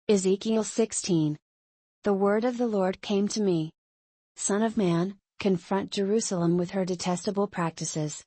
Ezekiel 16. The word of the Lord came to me. Son of man, confront Jerusalem with her detestable practices.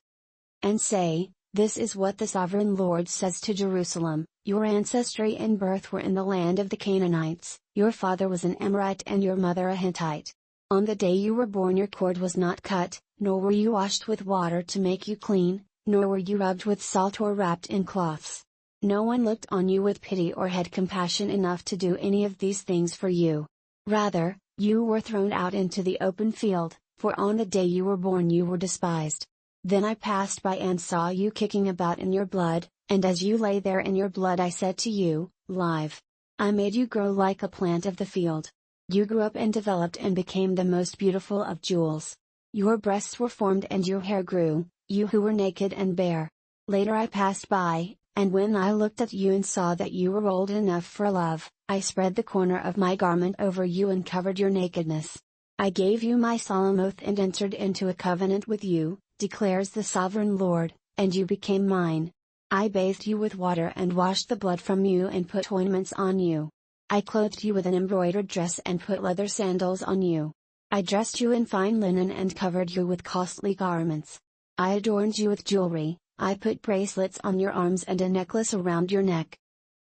And say, this is what the sovereign Lord says to Jerusalem, your ancestry and birth were in the land of the Canaanites, your father was an Amorite and your mother a Hittite. On the day you were born your cord was not cut, nor were you washed with water to make you clean, nor were you rubbed with salt or wrapped in cloths. No one looked on you with pity or had compassion enough to do any of these things for you. Rather, you were thrown out into the open field, for on the day you were born you were despised. Then I passed by and saw you kicking about in your blood, and as you lay there in your blood I said to you, Live. I made you grow like a plant of the field. You grew up and developed and became the most beautiful of jewels. Your breasts were formed and your hair grew, you who were naked and bare. Later I passed by, and when I looked at you and saw that you were old enough for love, I spread the corner of my garment over you and covered your nakedness. I gave you my solemn oath and entered into a covenant with you, declares the sovereign Lord, and you became mine. I bathed you with water and washed the blood from you and put ointments on you. I clothed you with an embroidered dress and put leather sandals on you. I dressed you in fine linen and covered you with costly garments. I adorned you with jewelry. I put bracelets on your arms and a necklace around your neck.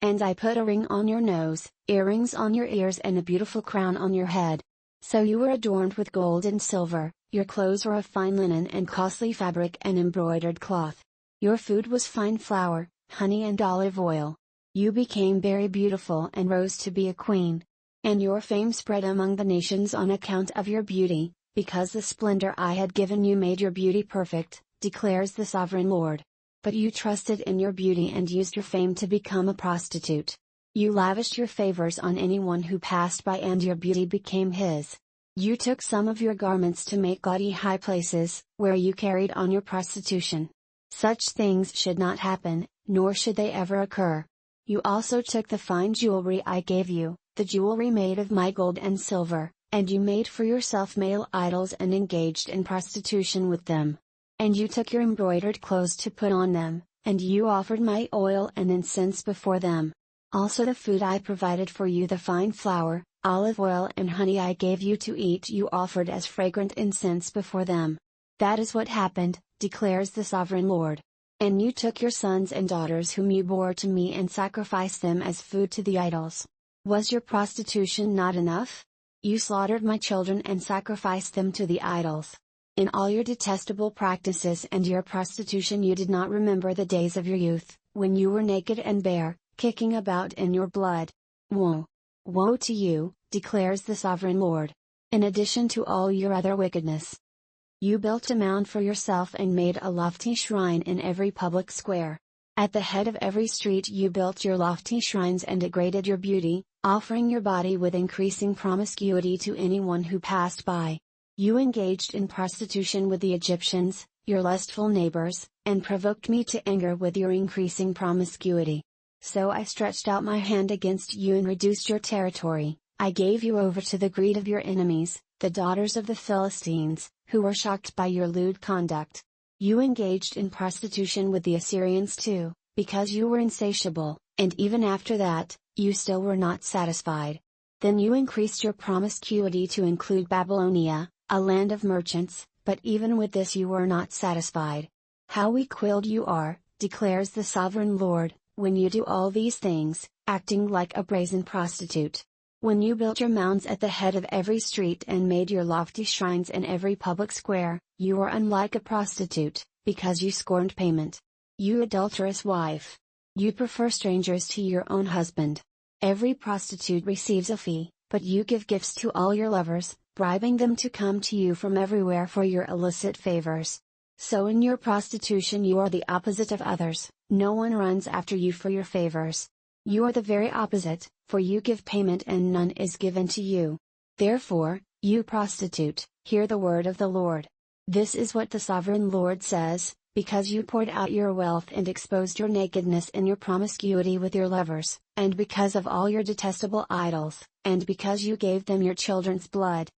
And I put a ring on your nose, earrings on your ears and a beautiful crown on your head. So you were adorned with gold and silver, your clothes were of fine linen and costly fabric and embroidered cloth. Your food was fine flour, honey and olive oil. You became very beautiful and rose to be a queen. And your fame spread among the nations on account of your beauty, because the splendor I had given you made your beauty perfect, declares the sovereign Lord. But you trusted in your beauty and used your fame to become a prostitute. You lavished your favors on anyone who passed by and your beauty became his. You took some of your garments to make gaudy high places, where you carried on your prostitution. Such things should not happen, nor should they ever occur. You also took the fine jewelry I gave you, the jewelry made of my gold and silver, and you made for yourself male idols and engaged in prostitution with them. And you took your embroidered clothes to put on them, and you offered my oil and incense before them. Also the food I provided for you, the fine flour, olive oil and honey I gave you to eat, you offered as fragrant incense before them. That is what happened, declares the sovereign Lord. And you took your sons and daughters whom you bore to me and sacrificed them as food to the idols. Was your prostitution not enough? You slaughtered my children and sacrificed them to the idols. In all your detestable practices and your prostitution you did not remember the days of your youth, when you were naked and bare, kicking about in your blood. Woe! Woe to you, declares the sovereign Lord. In addition to all your other wickedness. You built a mound for yourself and made a lofty shrine in every public square. At the head of every street you built your lofty shrines and degraded your beauty, offering your body with increasing promiscuity to anyone who passed by. You engaged in prostitution with the Egyptians, your lustful neighbors, and provoked me to anger with your increasing promiscuity. So I stretched out my hand against you and reduced your territory. I gave you over to the greed of your enemies, the daughters of the Philistines, who were shocked by your lewd conduct. You engaged in prostitution with the Assyrians too, because you were insatiable, and even after that, you still were not satisfied. Then you increased your promiscuity to include Babylonia, a land of merchants, but even with this you were not satisfied. How weak-willed you are, declares the sovereign Lord, when you do all these things, acting like a brazen prostitute. When you built your mounds at the head of every street and made your lofty shrines in every public square, you were unlike a prostitute, because you scorned payment. You adulterous wife! You prefer strangers to your own husband. Every prostitute receives a fee, but you give gifts to all your lovers, bribing them to come to you from everywhere for your illicit favors. So in your prostitution you are the opposite of others, no one runs after you for your favors. You are the very opposite, for you give payment and none is given to you. Therefore, you prostitute, hear the word of the Lord. This is what the sovereign Lord says, because you poured out your wealth and exposed your nakedness in your promiscuity with your lovers, and because of all your detestable idols, and because you gave them your children's blood.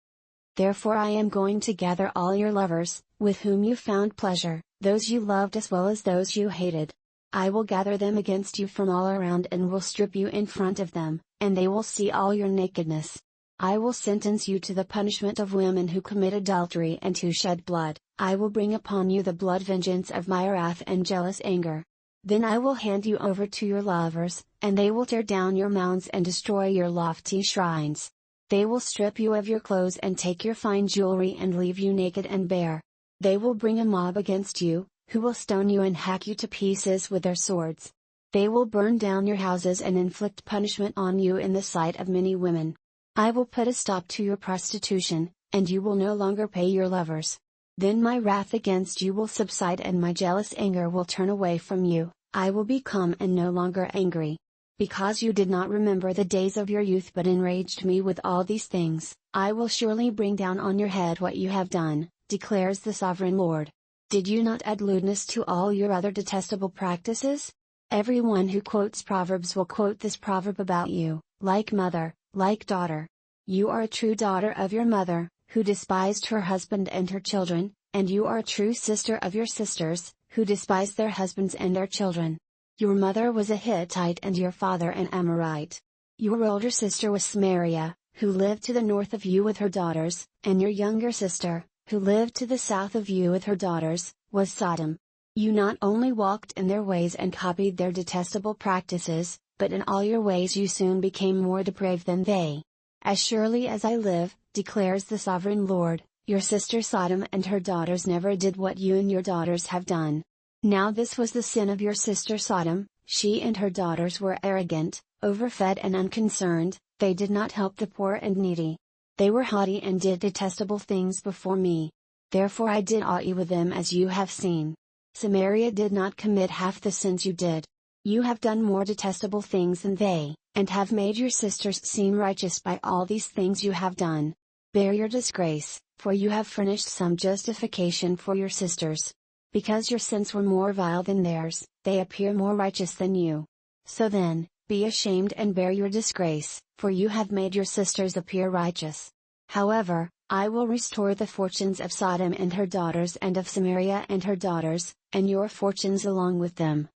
Therefore I am going to gather all your lovers, with whom you found pleasure, those you loved as well as those you hated. I will gather them against you from all around and will strip you in front of them, and they will see all your nakedness. I will sentence you to the punishment of women who commit adultery and who shed blood. I will bring upon you the blood vengeance of my wrath and jealous anger. Then I will hand you over to your lovers, and they will tear down your mounds and destroy your lofty shrines. They will strip you of your clothes and take your fine jewelry and leave you naked and bare. They will bring a mob against you, who will stone you and hack you to pieces with their swords. They will burn down your houses and inflict punishment on you in the sight of many women. I will put a stop to your prostitution, and you will no longer pay your lovers. Then my wrath against you will subside and my jealous anger will turn away from you. I will be calm and no longer angry. Because you did not remember the days of your youth but enraged me with all these things, I will surely bring down on your head what you have done, declares the Sovereign Lord. Did you not add lewdness to all your other detestable practices? Everyone who quotes Proverbs will quote this proverb about you, like mother, like daughter. You are a true daughter of your mother, who despised her husband and her children, and you are a true sister of your sisters, who despised their husbands and their children. Your mother was a Hittite and your father an Amorite. Your older sister was Samaria, who lived to the north of you with her daughters, and your younger sister, who lived to the south of you with her daughters, was Sodom. You not only walked in their ways and copied their detestable practices, but in all your ways you soon became more depraved than they. As surely as I live, declares the Sovereign Lord, your sister Sodom and her daughters never did what you and your daughters have done. Now this was the sin of your sister Sodom. She and her daughters were arrogant, overfed and unconcerned. They did not help the poor and needy. They were haughty and did detestable things before me. Therefore I did awe you with them as you have seen. Samaria did not commit half the sins you did. You have done more detestable things than they, and have made your sisters seem righteous by all these things you have done. Bear your disgrace, for you have furnished some justification for your sisters. Because your sins were more vile than theirs, they appear more righteous than you. So then, be ashamed and bear your disgrace, for you have made your sisters appear righteous. However, I will restore the fortunes of Sodom and her daughters and of Samaria and her daughters, and your fortunes along with them.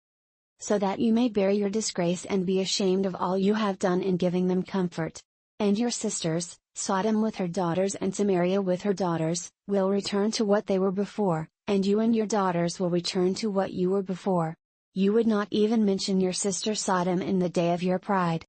So that you may bear your disgrace and be ashamed of all you have done in giving them comfort. And your sisters, Sodom with her daughters and Samaria with her daughters, will return to what they were before, and you and your daughters will return to what you were before. You would not even mention your sister Sodom in the day of your pride.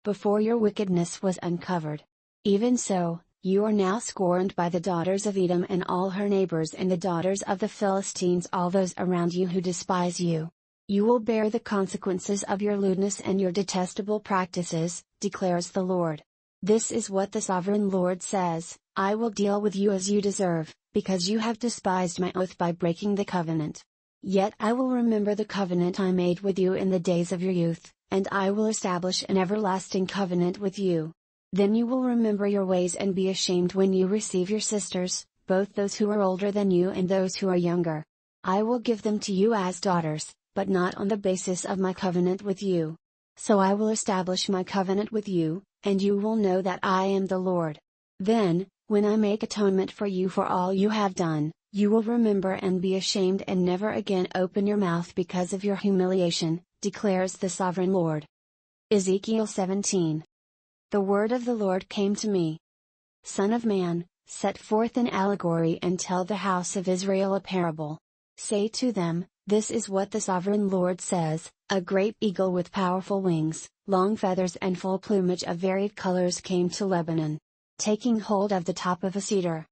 Before your wickedness was uncovered. Even so, you are now scorned by the daughters of Edom and all her neighbors and the daughters of the Philistines, all those around you who despise you. You will bear the consequences of your lewdness and your detestable practices, declares the Lord. This is what the Sovereign Lord says, I will deal with you as you deserve, because you have despised my oath by breaking the covenant. Yet I will remember the covenant I made with you in the days of your youth, and I will establish an everlasting covenant with you. Then you will remember your ways and be ashamed when you receive your sisters, both those who are older than you and those who are younger. I will give them to you as daughters, but not on the basis of my covenant with you. So I will establish my covenant with you, and you will know that I am the Lord. Then, when I make atonement for you for all you have done, you will remember and be ashamed and never again open your mouth because of your humiliation, declares the Sovereign Lord. Ezekiel 17. The word of the Lord came to me. Son of man, set forth an allegory and tell the house of Israel a parable. Say to them, this is what the Sovereign Lord says, a great eagle with powerful wings, long feathers and full plumage of varied colors came to Lebanon. Taking hold of the top of a cedar.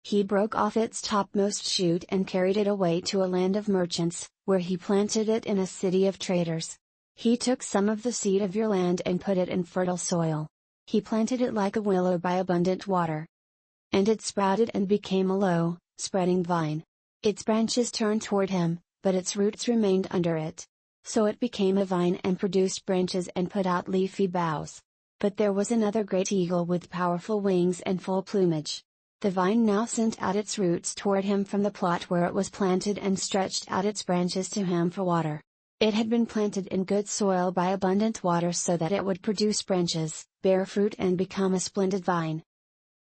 He broke off its topmost shoot and carried it away to a land of merchants, where he planted it in a city of traders. He took some of the seed of your land and put it in fertile soil. He planted it like a willow by abundant water. And it sprouted and became a low, spreading vine. Its branches turned toward him, but its roots remained under it. So it became a vine and produced branches and put out leafy boughs. But there was another great eagle with powerful wings and full plumage. The vine now sent out its roots toward him from the plot where it was planted and stretched out its branches to him for water. It had been planted in good soil by abundant water so that it would produce branches, bear fruit and become a splendid vine.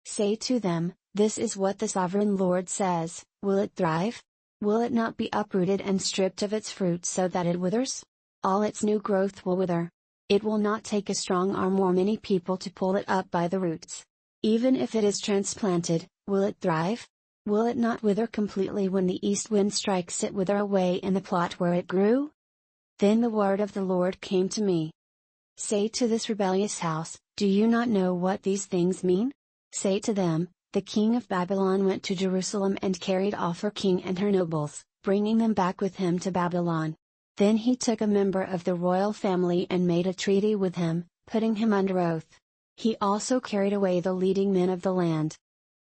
Say to them, this is what the Sovereign Lord says, will it thrive? Will it not be uprooted and stripped of its fruit so that it withers? All its new growth will wither. It will not take a strong arm or many people to pull it up by the roots. Even if it is transplanted, will it thrive? Will it not wither completely when the east wind strikes it wither away in the plot where it grew? Then the word of the Lord came to me. Say to this rebellious house, do you not know what these things mean? Say to them, the king of Babylon went to Jerusalem and carried off her king and her nobles, bringing them back with him to Babylon. Then he took a member of the royal family and made a treaty with him, putting him under oath. He also carried away the leading men of the land,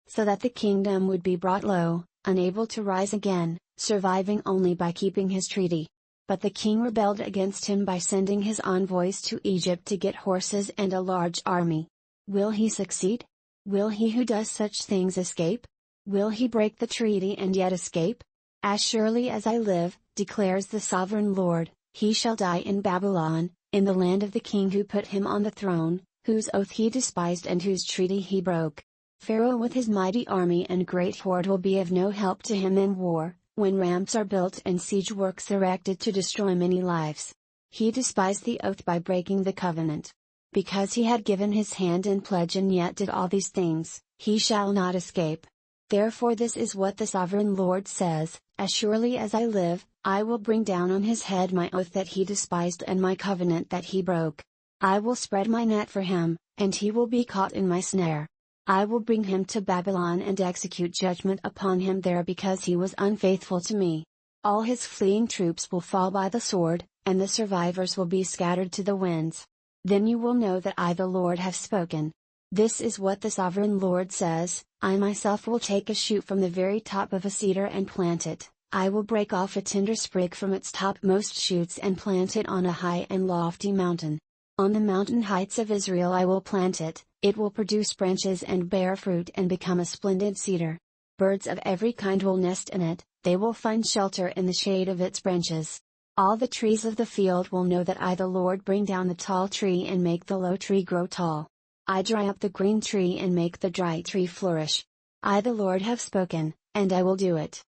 so that the kingdom would be brought low, unable to rise again, surviving only by keeping his treaty. But the king rebelled against him by sending his envoys to Egypt to get horses and a large army. Will he succeed? Will he who does such things escape? Will he break the treaty and yet escape? As surely as I live, declares the sovereign Lord, he shall die in Babylon, in the land of the king who put him on the throne, whose oath he despised and whose treaty he broke. Pharaoh with his mighty army and great horde will be of no help to him in war, when ramps are built and siege works erected to destroy many lives. He despised the oath by breaking the covenant. Because he had given his hand in pledge and yet did all these things, he shall not escape. Therefore this is what the sovereign Lord says, as surely as I live, I will bring down on his head my oath that he despised and my covenant that he broke. I will spread my net for him, and he will be caught in my snare. I will bring him to Babylon and execute judgment upon him there because he was unfaithful to me. All his fleeing troops will fall by the sword, and the survivors will be scattered to the winds. Then you will know that I the Lord have spoken. This is what the sovereign Lord says, I myself will take a shoot from the very top of a cedar and plant it, I will break off a tender sprig from its topmost shoots and plant it on a high and lofty mountain. On the mountain heights of Israel I will plant it, it will produce branches and bear fruit and become a splendid cedar. Birds of every kind will nest in it, they will find shelter in the shade of its branches. All the trees of the field will know that I the Lord bring down the tall tree and make the low tree grow tall. I dry up the green tree and make the dry tree flourish. I the Lord have spoken, and I will do it.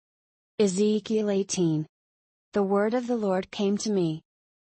Ezekiel 18. The word of the Lord came to me.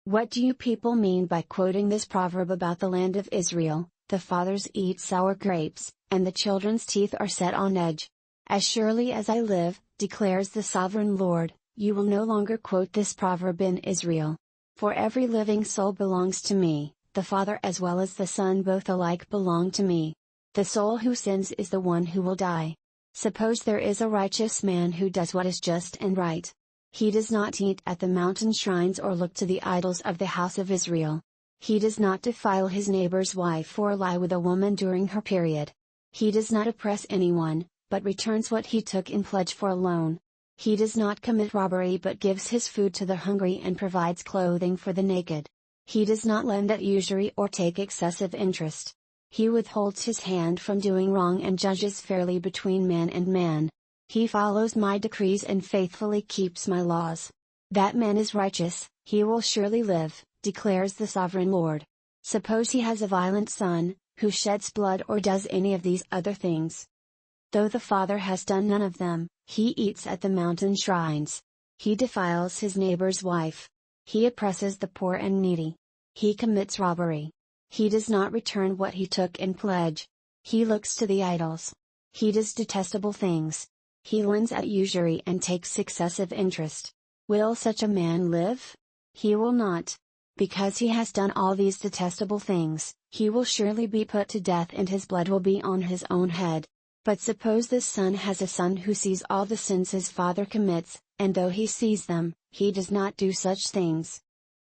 What do you people mean by quoting this proverb about the land of Israel? The fathers eat sour grapes, and the children's teeth are set on edge. As surely as I live, declares the sovereign Lord, you will no longer quote this proverb in Israel. For every living soul belongs to me, the Father as well as the Son both alike belong to me. The soul who sins is the one who will die. Suppose there is a righteous man who does what is just and right. He does not eat at the mountain shrines or look to the idols of the house of Israel. He does not defile his neighbor's wife or lie with a woman during her period. He does not oppress anyone, but returns what he took in pledge for a loan. He does not commit robbery but gives his food to the hungry and provides clothing for the naked. He does not lend at usury or take excessive interest. He withholds his hand from doing wrong and judges fairly between man and man. He follows my decrees and faithfully keeps my laws. That man is righteous, he will surely live, declares the sovereign Lord. Suppose he has a violent son, who sheds blood or does any of these other things. Though the father has done none of them, he eats at the mountain shrines. He defiles his neighbor's wife. He oppresses the poor and needy. He commits robbery. He does not return what he took in pledge. He looks to the idols. He does detestable things. He lends at usury and takes excessive interest. Will such a man live? He will not. Because he has done all these detestable things, he will surely be put to death and his blood will be on his own head. But suppose this son has a son who sees all the sins his father commits, and though he sees them, he does not do such things.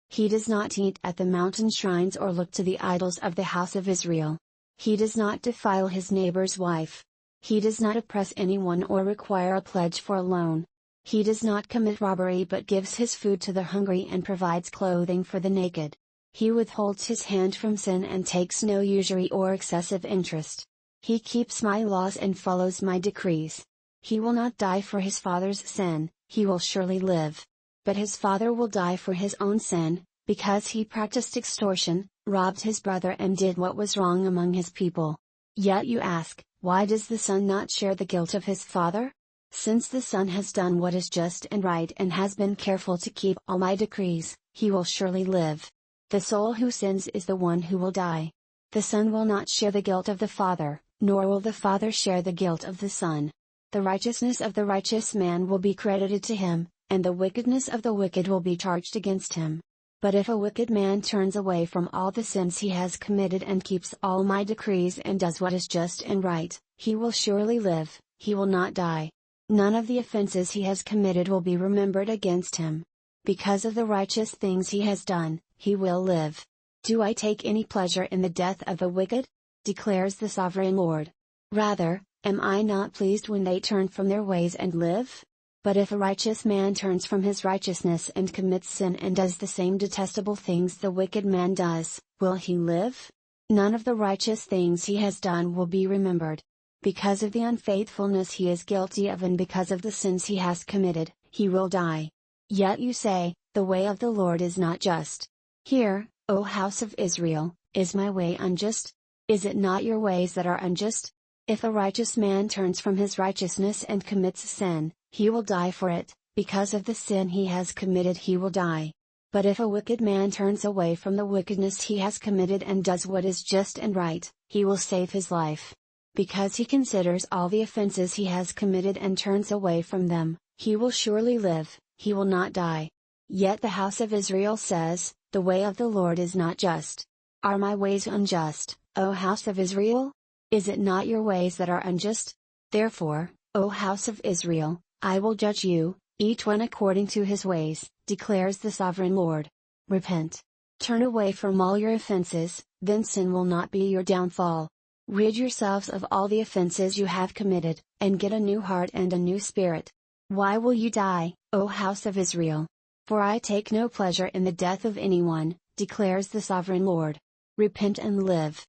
He does not eat at the mountain shrines or look to the idols of the house of Israel. He does not defile his neighbor's wife. He does not oppress anyone or require a pledge for a loan. He does not commit robbery but gives his food to the hungry and provides clothing for the naked. He withholds his hand from sin and takes no usury or excessive interest. He keeps my laws and follows my decrees. He will not die for his father's sin, he will surely live. But his father will die for his own sin, because he practiced extortion, robbed his brother and did what was wrong among his people. Yet you ask, why does the son not share the guilt of his father? Since the Son has done what is just and right and has been careful to keep all my decrees, he will surely live. The soul who sins is the one who will die. The Son will not share the guilt of the Father, nor will the Father share the guilt of the Son. The righteousness of the righteous man will be credited to him, and the wickedness of the wicked will be charged against him. But if a wicked man turns away from all the sins he has committed and keeps all my decrees and does what is just and right, he will surely live, he will not die. None of the offenses he has committed will be remembered against him. Because of the righteous things he has done, he will live. Do I take any pleasure in the death of the wicked? Declares the sovereign Lord. Rather, am I not pleased when they turn from their ways and live? But if a righteous man turns from his righteousness and commits sin and does the same detestable things the wicked man does, will he live? None of the righteous things he has done will be remembered. Because of the unfaithfulness he is guilty of and because of the sins he has committed, he will die. Yet you say, the way of the Lord is not just. Hear, O house of Israel, is my way unjust? Is it not your ways that are unjust? If a righteous man turns from his righteousness and commits sin, he will die for it, because of the sin he has committed he will die. But if a wicked man turns away from the wickedness he has committed and does what is just and right, he will save his life. Because he considers all the offenses he has committed and turns away from them, he will surely live, he will not die. Yet the house of Israel says, the way of the Lord is not just. Are my ways unjust, O house of Israel? Is it not your ways that are unjust? Therefore, O house of Israel, I will judge you, each one according to his ways, declares the sovereign Lord. Repent. Turn away from all your offenses, then sin will not be your downfall. Rid yourselves of all the offenses you have committed, and get a new heart and a new spirit. Why will you die, O house of Israel? For I take no pleasure in the death of anyone, declares the sovereign Lord. Repent and live.